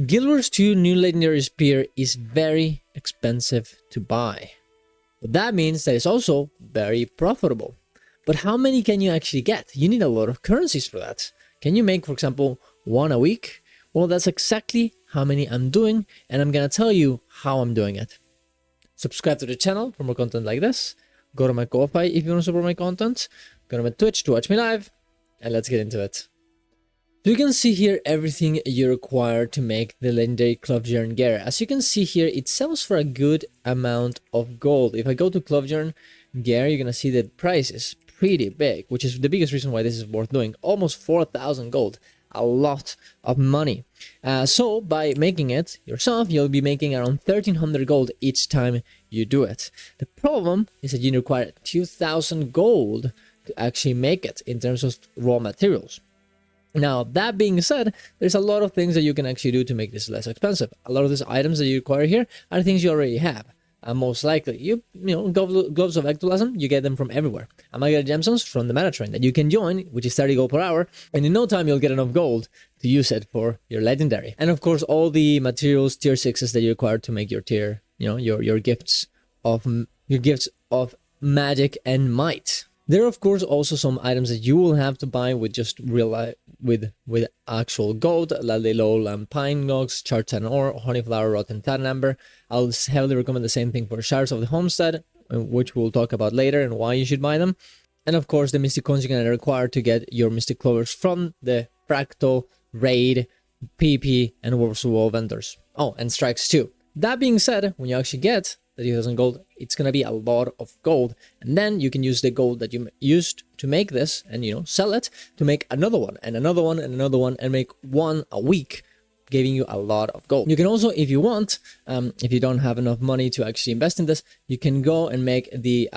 Guild Wars 2 New Legendary Spear is very expensive to buy. But that means that it's also very profitable. But how many can you actually get? You need a lot of currencies for that. Can you make, for example, one a week? Well, that's exactly how many I'm doing, and I'm gonna tell you how I'm doing it. Subscribe to the channel for more content like this. Go to my Ko-Fi if you want to support my content. Go to my Twitch to watch me live, and let's get into it. So you can see here everything you require to make the legendary Clovejern gear. As you can see here, it sells for a good amount of gold. If I go to Clovejern gear, you're gonna see the price is pretty big, which is the biggest reason why this is worth doing. Almost 4,000 gold, a lot of money. So by making it yourself, you'll be making around 1,300 gold each time you do it. The problem is that you require 2,000 gold to actually make it in terms of raw materials. Now, that being said, there's a lot of things that you can actually do to make this less expensive. A lot of these items that you require here are things you already have. Most likely, you know, gloves of ectoplasm, you get them from everywhere. Amalgamated gemstones from the meta train that you can join, which is 30 gold per hour, and in no time you'll get enough gold to use it for your legendary. And of course, all the materials, tier 6s that you require to make your tier, you know, your gifts of magic and might. There are of course also some items that you will have to buy with just with actual gold, like the lowland pine logs, charred iron ore, honeyflower, rotten tan amber. I'll heavily recommend the same thing for shards of the homestead, which we'll talk about later and why you should buy them. And of course the mystic coins you're gonna require to get your mystic clovers from the fractal, raid, PP, and Wolves of Wall vendors. Oh, and strikes too. That being said, when you actually get the 2,000 gold, it's gonna be a lot of gold, and then you can use the gold that you used to make this and, you know, sell it to make another one and another one and another one, and make one a week, giving you a lot of gold. You can also, if you want, if you don't have enough money to actually invest in this, you can go and make the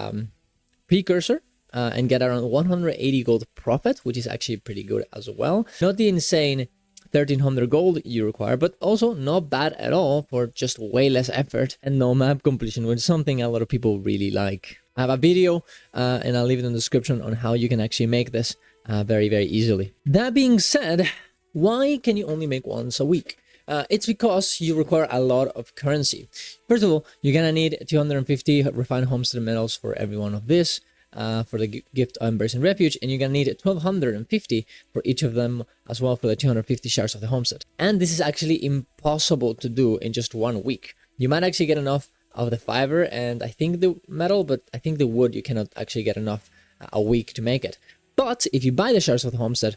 Precursor and get around 180 gold profit, which is actually pretty good as well. Not the insane 1,300 gold you require, but also not bad at all for just way less effort and no map completion, which is something a lot of people really like. I have a video and I'll leave it in the description on how you can actually make this very, very easily. That being said, why can you only make once a week? It's because you require a lot of currency. First of all, you're gonna need 250 refined homestead metals for every one of this. For the gift of Embracing Refuge, and you're gonna need 1,250 for each of them as well for the 250 shards of the homestead. And this is actually impossible to do in just 1 week. You might actually get enough of the fiber and I think the metal, but I think the wood you cannot actually get enough a week to make it. But if you buy the shards of the homestead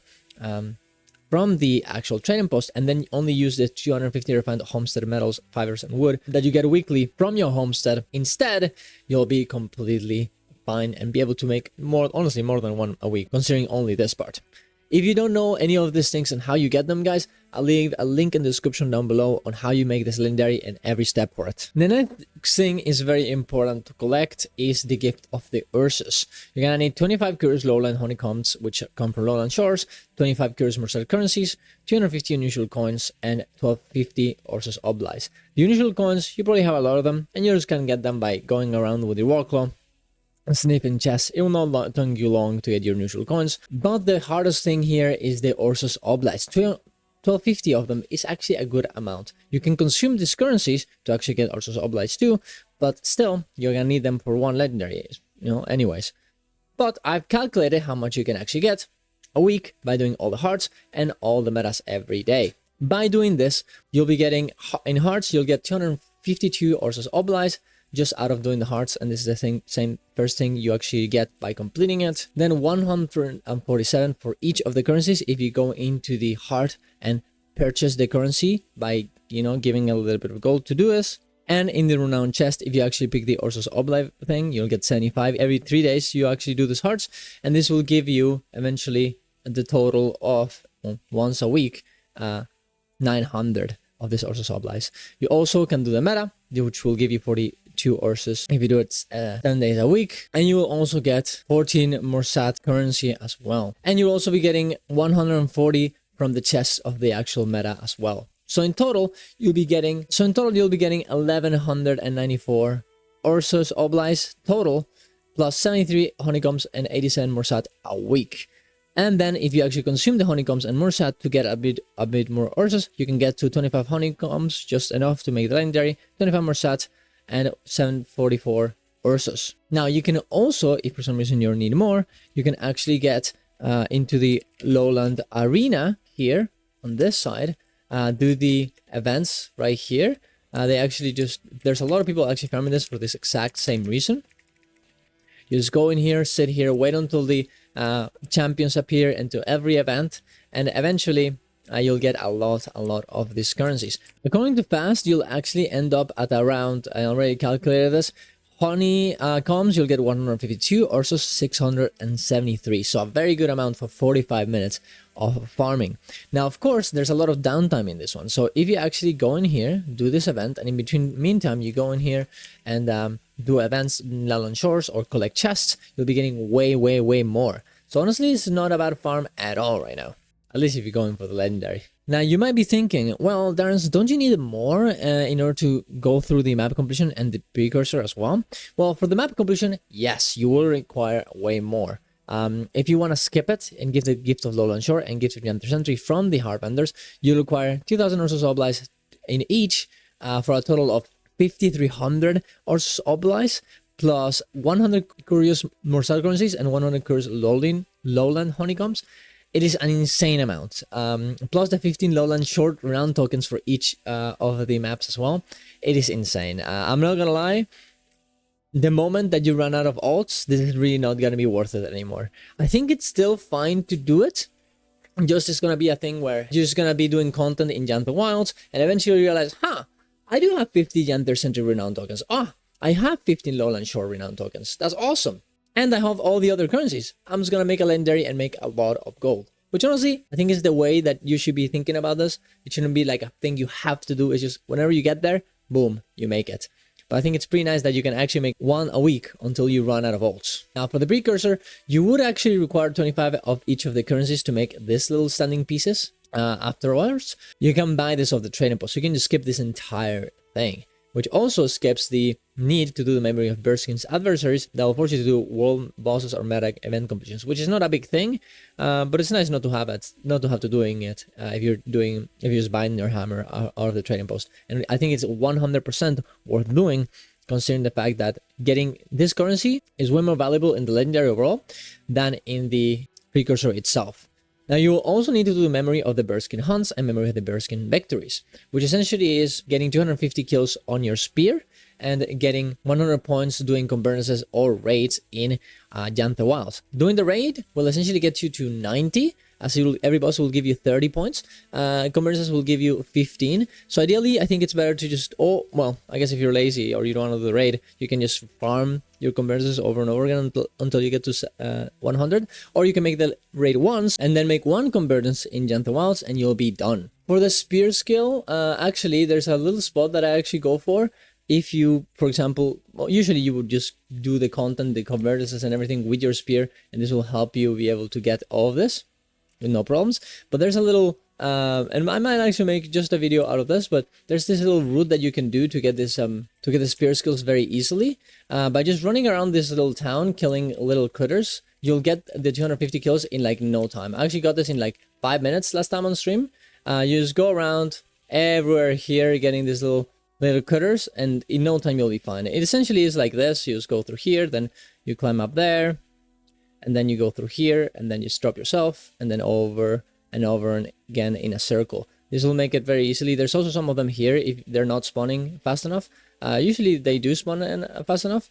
from the actual trading post and then only use the 250 refined homestead metals, fibers, and wood that you get weekly from your homestead, instead you'll be completely fine and be able to make more, honestly, more than one a week, considering only this part. If you don't know any of these things and how you get them, guys, I'll leave a link in the description down below on how you make this legendary and every step for it. The next thing is very important to collect is the gift of the Ursus. You're gonna need 25 curious lowland honeycombs, which come from lowland shores, 25 curious merced currencies, 250 unusual coins, and 1,250 Ursus oblies. The unusual coins, you probably have a lot of them, and you just can get them by going around with your warclaw, sniffing chests. It will not take you long to get your unusual coins, but the hardest thing here is the Ursus oblites. 1,250 of them is actually a good amount. You can consume these currencies to actually get Ursus oblites too, but still you're gonna need them for one legendary, you know, anyways. But I've calculated how much you can actually get a week by doing all the hearts and all the metas every day. By doing this, you'll be getting, in hearts, you'll get 252 Ursus oblites just out of doing the hearts, and this is the same first thing you actually get by completing it. Then 147 for each of the currencies if you go into the heart and purchase the currency by, you know, giving a little bit of gold to do this. And in the renowned chest, if you actually pick the Ursus Oblive thing, you'll get 75 every 3 days. You actually do this hearts, and this will give you eventually the total of, well, once a week, 900 of this Ursus Oblives. You also can do the meta, which will give you 42 Ursus if you do it 10 days a week, and you will also get 14 Morsat currency as well. And you'll also be getting 140 from the chests of the actual meta as well. So in total, you'll be getting 1,194 Ursus Oblives total, plus 73 honeycombs and 87 Morsat a week. And then if you actually consume the honeycombs and more sat to get a bit more Ursus, you can get to 25 honeycombs, just enough to make the legendary, 25 more sat, and 744 Ursus. Now you can also, if for some reason you need more, you can actually get into the lowland arena here on this side, do the events right here. They actually there's a lot of people actually farming this for this exact same reason. You just go in here, sit here, wait until the champions appear into every event, and eventually you'll get a lot of these currencies. According to Fast, you'll actually end up at around, I already calculated this, honeycombs, you'll get 152, Ursus 673. So a very good amount for 45 minutes of farming. Now, of course, there's a lot of downtime in this one. So if you actually go in here, do this event, and in between meantime, you go in here and do events in Lowland Shores or collect chests, you'll be getting way more. So honestly, it's not a bad farm at all right now. At least if you're going for the legendary. Now, you might be thinking, well, Darren, don't you need more in order to go through the map completion and the precursor as well? Well, for the map completion, yes, you will require way more. If you want to skip it and give the gift of Lowland Shore and gift of the Enter Sentry from the Harbenders, you require 2,000 Ursus Oblis in each for a total of 5,300 Ursus Oblis plus 100 Curious Morsal currencies and 100 Curious Lowland honeycombs. It is an insane amount. Plus the 15 Lowland short round tokens for each of the maps as well. It is insane. I'm not gonna lie. The moment that you run out of alts, this is really not gonna be worth it anymore. I think it's still fine to do it. Just it's gonna be a thing where you're just gonna be doing content in Jantha Wilds, and eventually you realize, I do have 50 Jantha Sentry renown tokens. I have 15 Lowland short renown tokens. That's awesome. And I have all the other currencies. I'm just gonna make a legendary and make a lot of gold. Which honestly, I think is the way that you should be thinking about this. It shouldn't be like a thing you have to do. It's just whenever you get there, boom, you make it. But I think it's pretty nice that you can actually make one a week until you run out of alts. Now for the precursor, you would actually require 25 of each of the currencies to make this little standing pieces. Afterwards, you can buy this off the trading post. So you can just skip this entire thing, which also skips the need to do the memory of Bearskin's adversaries that will force you to do world bosses or meta event competitions, which is not a big thing, but it's nice not to have it, not to have to doing it if you're just buying your hammer out of the trading post. And I think it's 100% worth doing, considering the fact that getting this currency is way more valuable in the legendary overall than in the precursor itself. Now, you will also need to do memory of the Bearskin hunts and memory of the Bearskin victories, which essentially is getting 250 kills on your spear and getting 100 points doing convergences or raids in Jantha Wilds. Doing the raid will essentially get you to 90, as every boss will give you 30 points. Convergences will give you 15. So ideally, I think it's better to just, I guess if you're lazy or you don't want to do the raid, you can just farm your convergences over and over again until you get to 100. Or you can make the raid once and then make one convergence in Jantha Wilds and you'll be done. For the spear skill, actually, there's a little spot that I actually go for. If you, for example, usually you would just do the content, the convergences and everything with your spear, and this will help you be able to get all of this with no problems. But there's a little, and I might actually make just a video out of this, but there's this little route that you can do to get this, to get the spear skills very easily, by just running around this little town, killing little critters. You'll get the 250 kills in like no time. I actually got this in like 5 minutes last time on stream. You just go around everywhere here, getting these little critters, and in no time you'll be fine. It essentially is like this. You just go through here, then you climb up there, and then you go through here, and then you drop yourself, and then over and over and again in a circle. This will make it very easily. There's also some of them here if they're not spawning fast enough. Usually they do spawn fast enough,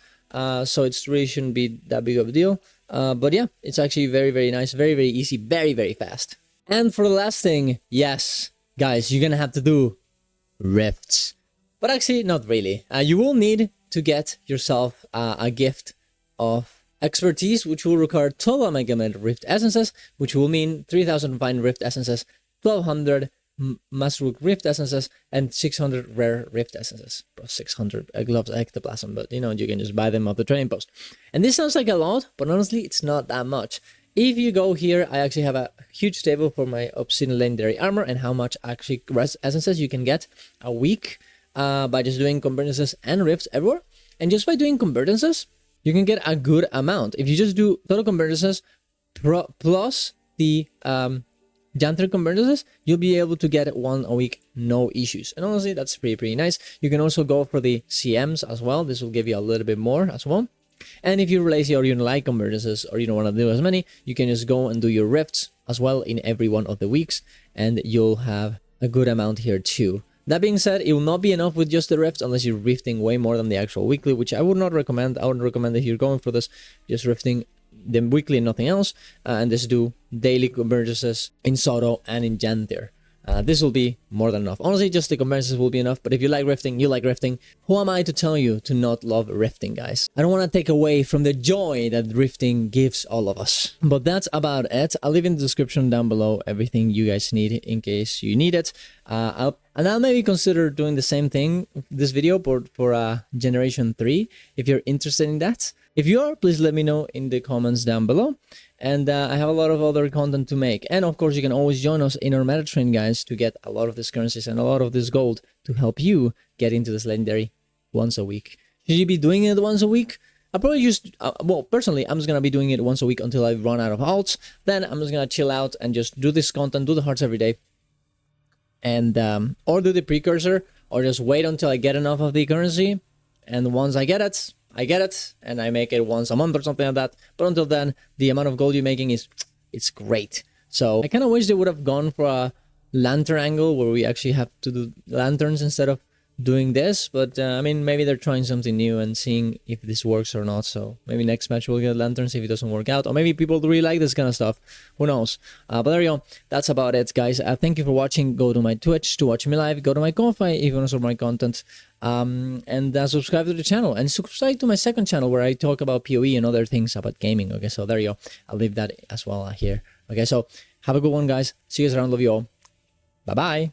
so it really shouldn't be that big of a deal. But yeah, it's actually very nice, very easy, very fast. And for the last thing, yes, guys, you're gonna have to do rifts. But actually, not really. You will need to get yourself a gift of expertise, which will require 12 amalgamated rift essences, which will mean 3,000 fine rift essences, 1,200 masterwork rift essences, and 600 rare rift essences. 600 gloves ectoplasm, but you can just buy them off the trading post. And this sounds like a lot, but honestly, it's not that much. If you go here, I actually have a huge table for my obsidian legendary armor and how much actually essences you can get a week. By just doing convergences and rifts everywhere. And just by doing convergences, you can get a good amount. If you just do total convergences plus the Janther convergences, you'll be able to get one a week, no issues. And honestly, that's pretty nice. You can also go for the CMs as well. This will give you a little bit more as well. And if you're lazy or you don't like convergences or you don't want to do as many, you can just go and do your rifts as well in every one of the weeks, and you'll have a good amount here too. That being said, it will not be enough with just the rifts unless you're rifting way more than the actual weekly, which I would not recommend. I would recommend if you're going for this, just rifting the weekly and nothing else, and just do daily convergences in Soto and in Janther. This will be more than enough. Honestly, just the convergences will be enough, but if you like rifting, you like rifting. Who am I to tell you to not love rifting, guys? I don't want to take away from the joy that rifting gives all of us. But that's about it. I'll leave in the description down below everything you guys need in case you need it. I'll maybe consider doing the same thing, this video, for Generation 3, if you're interested in that. If you are, please let me know in the comments down below. And I have a lot of other content to make. And of course, you can always join us in our meta train, guys, to get a lot of these currencies and a lot of this gold to help you get into this legendary once a week. Should you be doing it once a week? I'll probably just, well, personally, I'm just going to be doing it once a week until I run out of alts. Then I'm just going to chill out and just do this content, do the hearts every day. And, or do the precursor, or just wait until I get enough of the currency. And once I get it, and I make it once a month or something like that. But until then, the amount of gold you're making it's great. So I kind of wish they would have gone for a lantern angle where we actually have to do lanterns instead of doing this. But I mean, maybe they're trying something new and seeing if this works or not. So maybe next match we'll get lanterns if it doesn't work out. Or maybe people really like this kind of stuff. Who knows? But there you go. That's about it, guys. Thank you for watching. Go to my Twitch to watch me live. Go to my Ko-Fi if you want to support my content. And subscribe to the channel. And subscribe to my second channel where I talk about PoE and other things about gaming. Okay, so there you go. I'll leave that as well here. Okay, so have a good one, guys. See you guys around. Love you all. Bye-bye.